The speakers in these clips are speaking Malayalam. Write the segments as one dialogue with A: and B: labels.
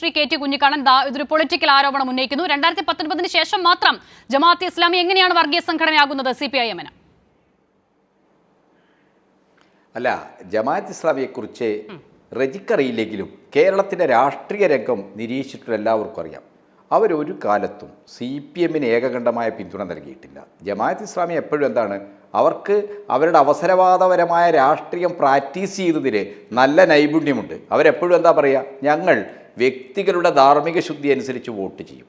A: ശ്രീ കെ ടി കുഞ്ഞിക്കണ്ണൻ ഇതൊരു പൊളിറ്റിക്കൽ ആരോപണം ഉന്നയിക്കുന്നു. 2019 ശേഷം മാത്രം ജമാഅത്തെ ഇസ്ലാമി എങ്ങനെയാണ് വർഗീയ സംഘടനയാകുന്നത് CPIM-ന്?
B: അല്ല, ജമാഅത്ത് ഇസ്ലാമിയെക്കുറിച്ച് റജിക്കറിയില്ലെങ്കിലും കേരളത്തിൻ്റെ രാഷ്ട്രീയ രംഗം നിരീക്ഷിച്ചിട്ടുള്ള എല്ലാവർക്കും അറിയാം. അവരൊരു കാലത്തും CPM-ന് ഏകകണ്ഠമായ പിന്തുണ നൽകിയിട്ടില്ല. ജമാഅത്ത് ഇസ്ലാമി എപ്പോഴും എന്താണ്, അവർക്ക് അവരുടെ അവസരവാദപരമായ രാഷ്ട്രീയം പ്രാക്ടീസ് ചെയ്തതിൽ നല്ല നൈപുണ്യമുണ്ട്. അവരെപ്പോഴും എന്താ പറയുക, ഞങ്ങൾ വ്യക്തികളുടെ ധാർമ്മിക ശുദ്ധി അനുസരിച്ച് വോട്ട് ചെയ്യും.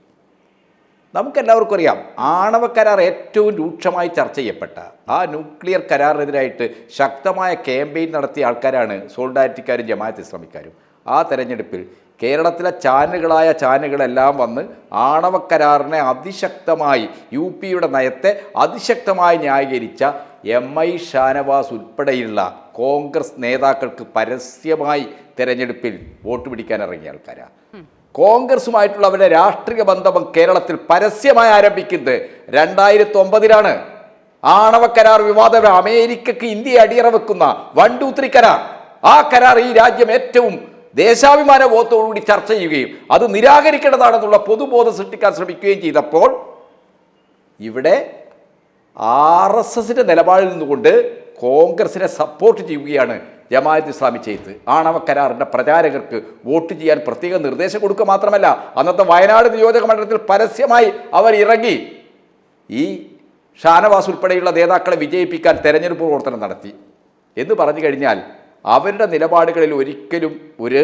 B: നമുക്കെല്ലാവർക്കും അറിയാം, ആണവ കരാർ ഏറ്റവും രൂക്ഷമായി ചർച്ച ചെയ്യപ്പെട്ട ആ ന്യൂക്ലിയർ കരാറിനെതിരായിട്ട് ശക്തമായ ക്യാമ്പയിൻ നടത്തിയ ആൾക്കാരാണ് സോളിഡാരിറ്റിക്കാരും ജമാഅത്ത് ഇസ്ലാമിക്കാരും. ആ തെരഞ്ഞെടുപ്പിൽ കേരളത്തിലെ ചാനലുകളെല്ലാം വന്ന് ആണവ കരാറിനെ അതിശക്തമായി UP-യുടെ നയത്തെ അതിശക്തമായി ന്യായീകരിച്ച MI ഷാനവാസ് ഉൾപ്പെടെയുള്ള കോൺഗ്രസ് നേതാക്കൾക്ക് പരസ്യമായി തെരഞ്ഞെടുപ്പിൽ വോട്ട് പിടിക്കാൻ ഇറങ്ങിയ ആൾക്കാരാണ്. കോൺഗ്രസുമായിട്ടുള്ള അവരുടെ രാഷ്ട്രീയ ബന്ധം കേരളത്തിൽ പരസ്യമായി ആരംഭിക്കുന്നത് 2009-ലാണ്. ആണവ കരാർ വിവാദം അമേരിക്കക്ക് ഇന്ത്യയെ അടിയറ വെക്കുന്ന 1, 2, 3 കരാർ. ആ കരാർ ഈ രാജ്യം ഏറ്റവും ദേശാഭിമാന ബോധത്തോടുകൂടി ചർച്ച ചെയ്യുകയും അത് നിരാകരിക്കേണ്ടതാണെന്നുള്ള പൊതുബോധം സൃഷ്ടിക്കാൻ ശ്രമിക്കുകയും ചെയ്തപ്പോൾ ഇവിടെ RSSന്റെ നിലപാടിൽ നിന്നുകൊണ്ട് കോൺഗ്രസിനെ സപ്പോർട്ട് ചെയ്യുകയാണ് ജമാഅത്ത് ഇസ്ലാമി ചെയ്ത്. ആണവ കരാറിൻ്റെ പ്രചാരകർക്ക് വോട്ട് ചെയ്യാൻ പ്രത്യേക നിർദ്ദേശം കൊടുക്കുക മാത്രമല്ല, അന്നത്തെ വയനാട് നിയോജക മണ്ഡലത്തിൽ പരസ്യമായി അവർ ഇറങ്ങി ഈ ഷാനവാസ് ഉൾപ്പെടെയുള്ള നേതാക്കളെ വിജയിപ്പിക്കാൻ തെരഞ്ഞെടുപ്പ് പ്രവർത്തനം നടത്തി. എന്ന് പറഞ്ഞു കഴിഞ്ഞാൽ അവരുടെ നിലപാടുകളിൽ ഒരിക്കലും ഒരു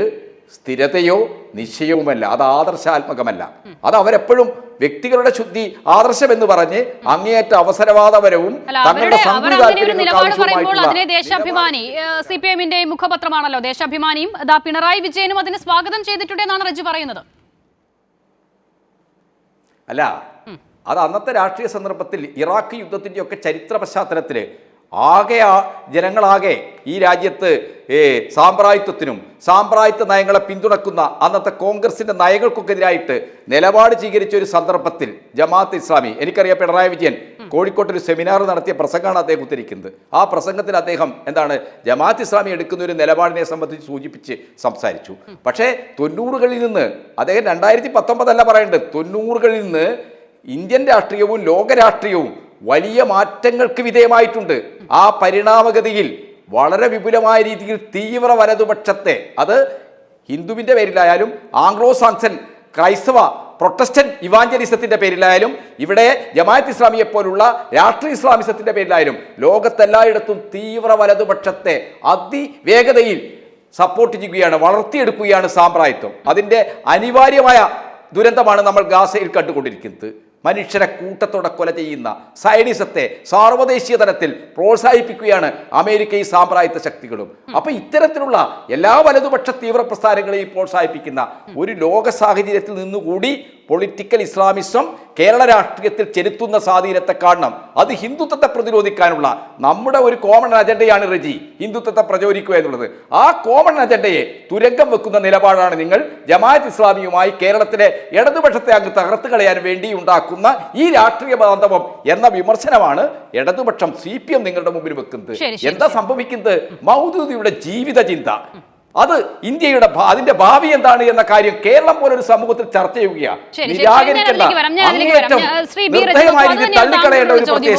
B: സ്ഥിരതയോ നിശ്ചയവുമല്ല. അത് ആദർശാത്മകമല്ല. അത് അവരെപ്പോഴും വ്യക്തികളുടെ ശുദ്ധി ആദർശം എന്ന് പറഞ്ഞ് അങ്ങേയറ്റ അവസരവാദപരവും തങ്ങളുടെ
A: ദേശാഭിമാനി CPM-ന്റെ മുഖപത്രമാണല്ലോ ദേശാഭിമാനിയും. പിണറായി വിജയനും അതിനെ സ്വാഗതം ചെയ്തിട്ടുണ്ടെന്നാണ് റജി പറയുന്നത്.
B: അല്ല, അത് അന്നത്തെ രാഷ്ട്രീയ സന്ദർഭത്തിൽ ഇറാഖ് യുദ്ധത്തിൻ്റെ ഒക്കെ ചരിത്ര പശ്ചാത്തലത്തിൽ ജനങ്ങളാകെ ഈ രാജ്യത്ത് സാമ്പ്രായത്വത്തിനും സാമ്പ്രായത്വ നയങ്ങളെ പിന്തുണക്കുന്ന അന്നത്തെ കോൺഗ്രസിൻ്റെ നയങ്ങൾക്കൊക്കെതിരായിട്ട് നിലപാട് സ്വീകരിച്ച ഒരു സന്ദർഭത്തിൽ ജമാഅത്ത് ഇസ്ലാമി, എനിക്കറിയാം പിണറായി വിജയൻ കോഴിക്കോട്ടൊരു സെമിനാർ നടത്തിയ പ്രസംഗമാണ് അദ്ദേഹം ഉദ്ധരിക്കുന്നത്. ആ പ്രസംഗത്തിൽ അദ്ദേഹം എന്താണ് ജമാഅത്ത് ഇസ്ലാമി എടുക്കുന്ന ഒരു നിലപാടിനെ സംബന്ധിച്ച് സൂചിപ്പിച്ച് സംസാരിച്ചു. പക്ഷേ 90കളിൽ നിന്ന് അദ്ദേഹം 2019 അല്ല പറയേണ്ടത്, 90കളിൽ നിന്ന് ഇന്ത്യൻ രാഷ്ട്രീയവും ലോകരാഷ്ട്രീയവും വലിയ മാറ്റങ്ങൾക്ക് വിധേയമായിട്ടുണ്ട്. ആ പരിണാമഗതിയിൽ വളരെ വിപുലമായ രീതിയിൽ തീവ്ര വലതുപക്ഷത്തെ, അത് ഹിന്ദുവിൻ്റെ പേരിലായാലും ആംഗ്ലോ സാക്സൺ ക്രൈസ്തവ പ്രൊട്ടസ്റ്റന്റ് ഇവാഞ്ചലിസത്തിൻ്റെ പേരിലായാലും ഇവിടെ ജമാഅത്ത് ഇസ്ലാമിയെ പോലുള്ള രാഷ്ട്രീയ ഇസ്ലാമിസത്തിൻ്റെ പേരിലായാലും ലോകത്തെല്ലായിടത്തും തീവ്ര വലതുപക്ഷത്തെ അതിവേഗതയിൽ സപ്പോർട്ട് ചെയ്യുകയാണ്, വളർത്തിയെടുക്കുകയാണ് സാമ്പ്രായത്വം. അതിൻ്റെ അനിവാര്യമായ ദുരന്തമാണ് നമ്മൾ ഗാസയിൽ കണ്ടുകൊണ്ടിരിക്കുന്നത്. മനുഷ്യരെ കൂട്ടത്തോടെ കൊല ചെയ്യുന്ന സൈനിസത്തെ സാർവദേശീയ തലത്തിൽ പ്രോത്സാഹിപ്പിക്കുകയാണ് അമേരിക്ക ഈ സാമ്പ്രായത്വ ശക്തികളും. അപ്പോൾ ഇത്തരത്തിലുള്ള എല്ലാ വലതുപക്ഷ തീവ്ര പ്രസ്ഥാനങ്ങളെയും പ്രോത്സാഹിപ്പിക്കുന്ന ഒരു ലോക സാഹചര്യത്തിൽ നിന്നുകൂടി പൊളിറ്റിക്കൽ ഇസ്ലാമിസം കേരള രാഷ്ട്രീയത്തിൽ ചെലുത്തുന്ന സ്വാധീനത്തെ കാണണം. അത് ഹിന്ദുത്വത്തെ പ്രതിരോധിക്കാനുള്ള നമ്മുടെ ഒരു കോമൺ അജണ്ടയാണ് റജി, ഹിന്ദുത്വത്തെ പ്രചോദിക്കുക എന്നുള്ളത്. ആ കോമൺ അജണ്ടയെ തുരങ്കം വെക്കുന്ന നിലപാടാണ് നിങ്ങൾ ജമാഅത്ത് ഇസ്ലാമിയുമായി കേരളത്തിലെ ഇടതുപക്ഷത്തെ അങ്ങ് തകർത്ത് കളയാൻ വേണ്ടി ഉണ്ടാക്കുന്ന ഈ രാഷ്ട്രീയ ബാന്ധവം എന്ന വിമർശനമാണ് ഇടതുപക്ഷം CPM നിങ്ങളുടെ മുമ്പിൽ വെക്കുന്നത്. എന്താ സംഭവിക്കുന്നത്? മൗദൂദിയുടെ ജീവിത ചിന്ത, അത് ഇന്ത്യയുടെ അതിന്റെ ഭാവി എന്താണ് എന്ന കാര്യം കേരളം പോലൊരു സമൂഹത്തിൽ ചർച്ച ചെയ്യുകയാണ്. നിരാകരിക്കേണ്ട, അങ്ങേയറ്റം നിർദ്ദയമായ രീതിയിൽ തള്ളിക്കളയേണ്ട ഒരു പ്രത്യയ